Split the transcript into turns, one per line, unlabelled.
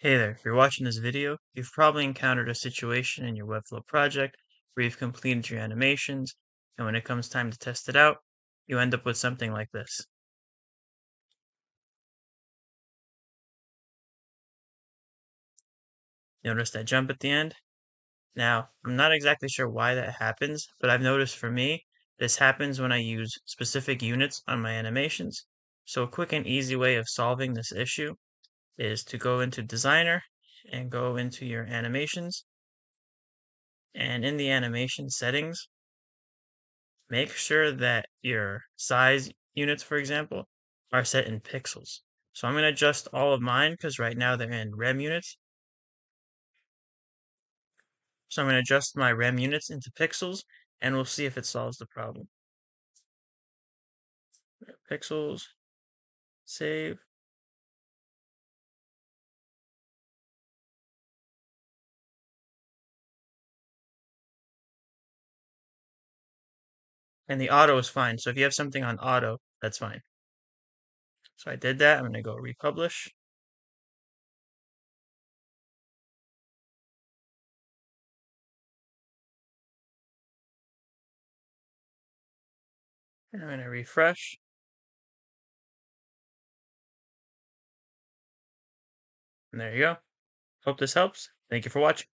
Hey there, if you're watching this video, you've probably encountered a situation in your Webflow project where you've completed your animations, and when it comes time to test it out, you end up with something like this. Notice that jump at the end? Now, I'm not exactly sure why that happens, but I've noticed for me, this happens when I use specific units on my animations. So a quick and easy way of solving this issue is to go into Designer and go into your animations, and in the animation settings, make sure that your size units, for example, are set in pixels. So I'm going to adjust all of mine because right now they're in rem units. So I'm going to adjust my rem units into pixels and we'll see if it solves the problem. Pixels, save. And the auto is fine. So if you have something on auto, that's fine. So I did that. I'm going to go republish. And I'm going to refresh. And there you go. Hope this helps. Thank you for watching.